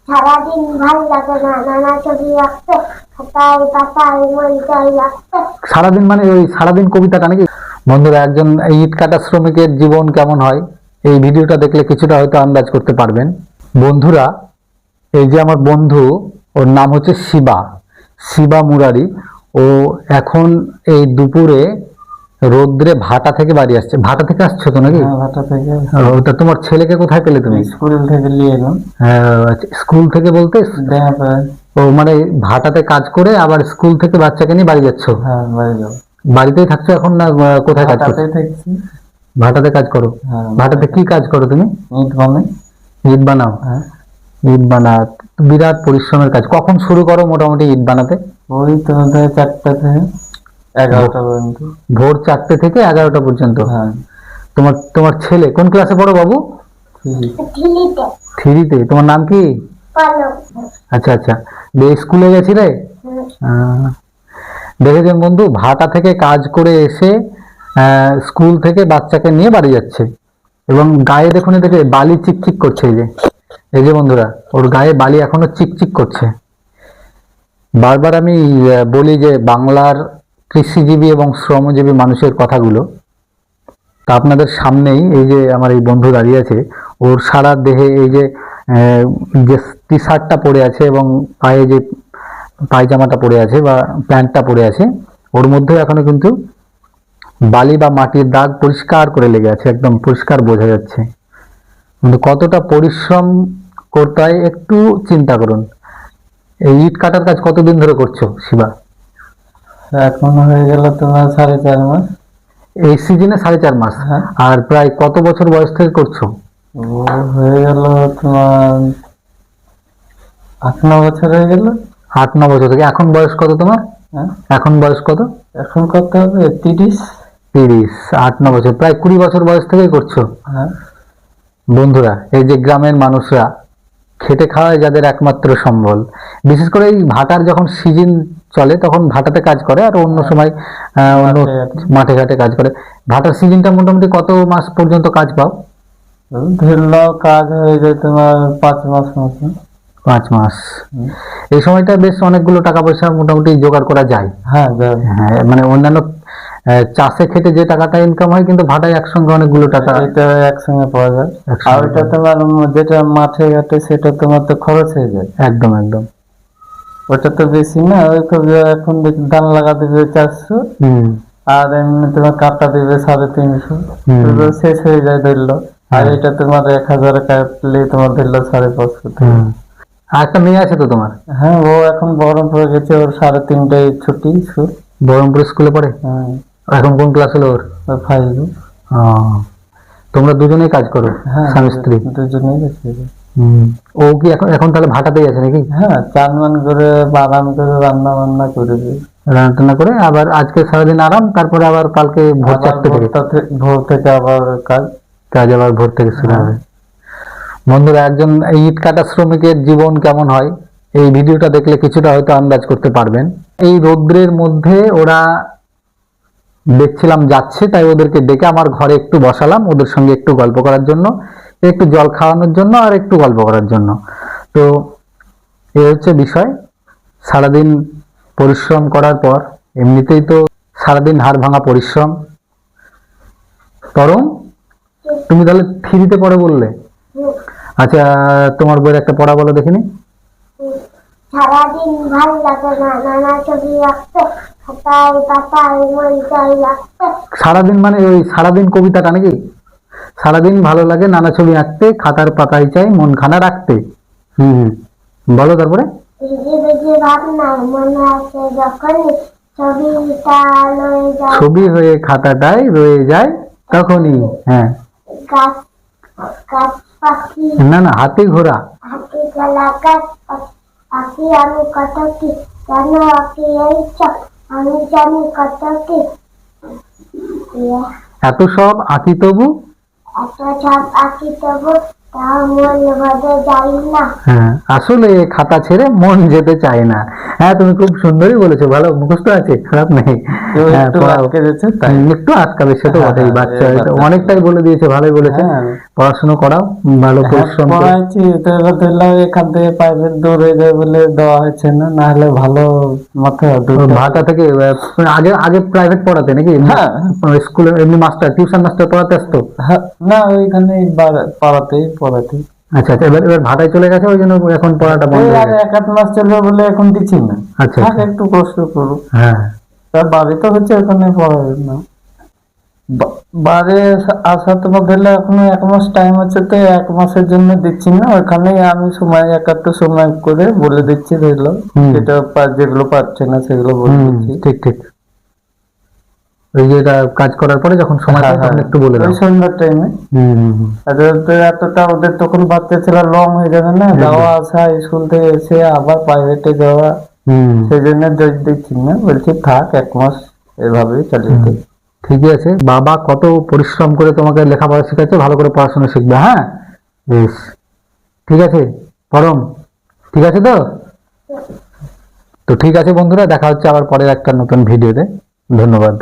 সারাদিন ভাল লাগে না নানা ছবি আঁকতে, খাতায় পাতায় মন চাই রাখতে। সারাদিন মানে ওই সারাদিন কবিতাটা নাকি? বন্ধুরা, একজন ইট কাটা শ্রমিকের জীবন কেমন হয় এই ভিডিওটা দেখলে কিছুটা হয়তো আন্দাজ করতে পারবেন। বন্ধুরা, এই যে আমার বন্ধু, ওর নাম হচ্ছে শিবা মুরারি। ও এখন এই দুপুরে রোদ্রে ভাটা থেকে বাড়ি আসছে। ভাটা থেকে আসছো তো নাকি? ভাটা থেকে। তা তোমার ছেলেকে কোথায় পেলে তুমি? স্কুল থেকে নিয়ে এলাম। স্কুল থেকে বলতে দেখা ও মানে ভাটাতে কাজ করে আবার স্কুল থেকে বাচ্চাকে নিয়ে বাড়ি যাচ্ছ? হ্যাঁ, বাড়ি যাবো। বাড়িতেই থাকছো এখন না কোথায় কাজ করছো? ভাটাতেই থাকছি। ভাটাতে কাজ করো? হ্যাঁ। ভাটাতে কি কাজ করো তুমি? ইট বানাই। ইট বানাও? হ্যাঁ। ইট বানাও, বিরাট পরিশ্রমের কাজ। কখন শুরু করো মোটামুটি ইট বানাতে? ওই তো 4টা থেকে 11টা পর্যন্ত। ভোর 4টে থেকে 11টা পর্যন্ত? হ্যাঁ। তোমার ছেলে কোন ক্লাসে পড়ো বাবু? থ্রিতে। থ্রিতে। তোমার নাম কি? পলক। আচ্ছা আচ্ছা, স্কুলে গেছিলে? দেখেছেন বন্ধু, ভাটা থেকে কাজ করে এসে স্কুল থেকে বাচ্চাকে নিয়ে বাড়ি যাচ্ছে এবং গায়ে দেখুন এদিকে বালি চিকচিক করছে। এই যে বন্ধুরা, ওর গায়ে বালি এখনো চিকচিক করছে। বারবার আমি বলি যে বাংলার কৃষিজীবী এবং শ্রমজীবী মানুষের কথাগুলো। তা আপনাদের সামনেই এই যে আমার এই বন্ধু দাঁড়িয়ে আছে, ওর সারা দেহে এই যে টি শার্টটা পরে আছে এবং পায়ে যে পায়জামাটা পরে আছে বা প্যান্টটা পরে আছে, ওর মধ্যে এখনো কিন্তু বালি বা মাটির দাগ পরিষ্কার করে লেগে আছে, একদম পরিষ্কার বোঝা যাচ্ছে। কিন্তু কতটা পরিশ্রম করতে হয় একটু চিন্তা করুন। এই ইট কাটার কাজ কতদিন ধরে করছো শিবা? এখন হয়ে গেল তোমার 4.5 মাস। এই সিজনে 4.5 মাস? হ্যাঁ। আর প্রায় কত বছর বয়স থেকে করছো? ও হয়ে গেল তোমার 8-9 বছর হয়ে গেল। 8-9 বছর থেকে। এখন বয়স কত তোমার? হ্যাঁ। এখন বয়স কত? এখন করতে হবে 30। 30। 8-9 বছর, প্রায় 20 বছর বয়স থেকেই করছো। হ্যাঁ। বন্ধুরা, এই যে গ্রামের মানুষরা খেটে খাওয়ায় যাদের একমাত্র সম্বল, বিশেষ করে এই ভাটার যখন সিজন চলে তখন ভাটাতে কাজ করে, আর অন্য সময় অন্য মাঠে ঘাটে কাজ করে। ভাটার সিজনটা মোটামুটি কত মাস পর্যন্ত কাজ পাও? ধরলাও কাজ হয়ে যায় তোমার 5 মাস মতো। 5 মাস। এই সময়টা বেশ অনেকগুলো টাকা পয়সা মোটামুটি জোগাড় করা যায়। হ্যাঁ, হ্যাঁ, মানে অন্যান্য চাষে খেটে যে টাকাটা ইনকাম হয়, কিন্তু ভাটায় একসঙ্গে অনেকগুলো টাকা এটা একসঙ্গে পাওয়া যায়। আর ওইটা তোমার যেটা মাঠে ঘাটে সেটা তোমার তো খরচ হয়ে যায়। একদম একদম। ওটা তো বেশি না, ওই এখন ধান লাগা দেবে 400, আর এমনি তোমার কাটা দেবে 350, শেষ হয়ে যায় ধরলো। আর এটা তোমার 1000 কাটলে তোমার ধরলো 550। আর একটা মেয়ে আছে তো তোমার? হ্যাঁ, ও এখন বহরমপুরে গেছে, ওর 3:30টায় ছুটি। বহরমপুর স্কুলে পড়ে? হ্যাঁ। এখন কোন ক্লাস হলো ওর? 5। তোমরা দুজনেই কাজ করো? হ্যাঁ, স্বামী স্ত্রী দুজনেই গেছে। ও কি এখন তাহলে ভাটাতেই আছে নাকি? হ্যাঁ, চান করে আরাম করে রান্না বান্না করে দিই। রান্না করে আবার আজকে সারাদিন আরাম, তারপরে আবার কালকে ভোর 4টে থেকে ভোর থেকে আবার কাজ আবার ভোর থেকে শুরু হবে। বন্ধুরা, একজন ইট কাটা শ্রমিকের জীবন কেমন হয় এই ভিডিওটা দেখলে কিছুটা হয়তো আন্দাজ করতে পারবেন। এই রৌদ্রের মধ্যে ওরা দেখছিলাম যাচ্ছে, তাই ওদেরকে ডেকে আমার ঘরে একটু বসালাম, ওদের সঙ্গে একটু গল্প করার জন্য, একটু জল খাওয়ানোর জন্য আর একটু গল্প করার জন্য। তো এই হচ্ছে বিষয়। সারাদিন পরিশ্রম করার পর, এমনিতেই তো সারাদিন হাড় ভাঙা পরিশ্রম। তরুণ, তুমি তাহলে থ্রিতে পড়ে বললে? আচ্ছা, তোমার বইয়ের একটা পড়া বলো দেখিনি। সারাদিন ভাল লাগে না নানা ছবি আঁকতে, খাতায় পাতায় মন চাই রাখতে। সারাদিন মানে ওই সারাদিন কবিতাটা নাকি? সারাদিন ভালো লাগে নানা ছবি আঁকতে, খাতার পাতায় চাই মন খানা রাখতে। বলো তারপরে। বেজে বেজে ভাবনায় মনে আছে যখনই ছবিটা লয়ে যায়, ছবি হয়ে খাতাটায় রয়ে যায় তখনই। হ্যাঁ। গাছ গাছ পাখি, না হাতি ঘোড়া। হাতি খেলা গাছ পাখি আমি কত কি জানো আঁকি এই চক, আমি জানি কত কি। এত সব আঁকি তবু, এত সব আঁকি তবু তাও মন ভরে যাই না। হ্যাঁ, আসলে খাতা ছেড়ে মন যেতে চায় না। হ্যাঁ, তুমি খুব সুন্দরই বলেছো, ভালো মুখস্থ আছে, খারাপ নেই। একটু আটকে যাচ্ছে, একটু আটকাবে, সে তো বটেই। বাচ্চা অনেকটাই বলে দিয়েছে, ভালোই বলেছে। পড়াশোনা করাও, ভালো পরিশ্রম করে। পড়াইছি, তো এবার ধরলাম এখান থেকে প্রাইভেট দূর হয়ে যায় বলে দেওয়া হয়েছে না, না হলে ভালো মাথায় ওই ভাটা থেকে আগে আগে প্রাইভেট পড়াতে নাকি? হ্যাঁ। স্কুলে এমনি মাস্টার, টিউশন মাস্টার পড়াতে আসতো? হ্যাঁ, না ওইখানে পড়াতেই। আচ্ছা আচ্ছা, এবার এবার ভাটায় চলে গেছে, ওই জন্য এখন পড়াটা বন্ধ এই হয়ে আর গেছে। 1-8 মাস চলবে বলে এখন দিচ্ছি না। আচ্ছা থাক, আচ্ছা। একটু কষ্ট করুক। হ্যাঁ তার বাড়িতে হচ্ছে, ওখানে পড়াবে না। বাড়ি আসা তোমার ধরলে এখনো 1 মাস টাইম আছে, তো 1 মাসের জন্য দিচ্ছি না, ওখানে আমি সময় একাত্তর সময় করে বলে দিচ্ছি, ধরলো যেটা যেগুলো পাচ্ছে না সেগুলো বলে দিচ্ছি। ঠিক ঠিক। ওই যে এটা কাজ করার পরে যখন সময় পাই তখন একটু বলে দাও। ওই সন্ধ্যার টাইমে। এতটা ওদের তখন বাচ্চা ছেলে লং হয়ে যাবে না, যাওয়া আসা, স্কুল থেকে এসে আবার প্রাইভেটে যাওয়া, সেই জন্য দিচ্ছি না, বলছি থাক 1 মাস এভাবেই চালিয়ে দিই। ঠিকই আছে, বাবা কত পরিশ্রম করে তোমাকে লেখাপড়া শেখাচ্ছে, ভালো করে পড়াশোনা শিখবে। হ্যাঁ বেশ, ঠিক আছে পরম, ঠিক আছে তো? তো ঠিক আছে বন্ধুরা, দেখা হচ্ছে আবার পরের একটা নতুন ভিডিওতে। ধন্যবাদ।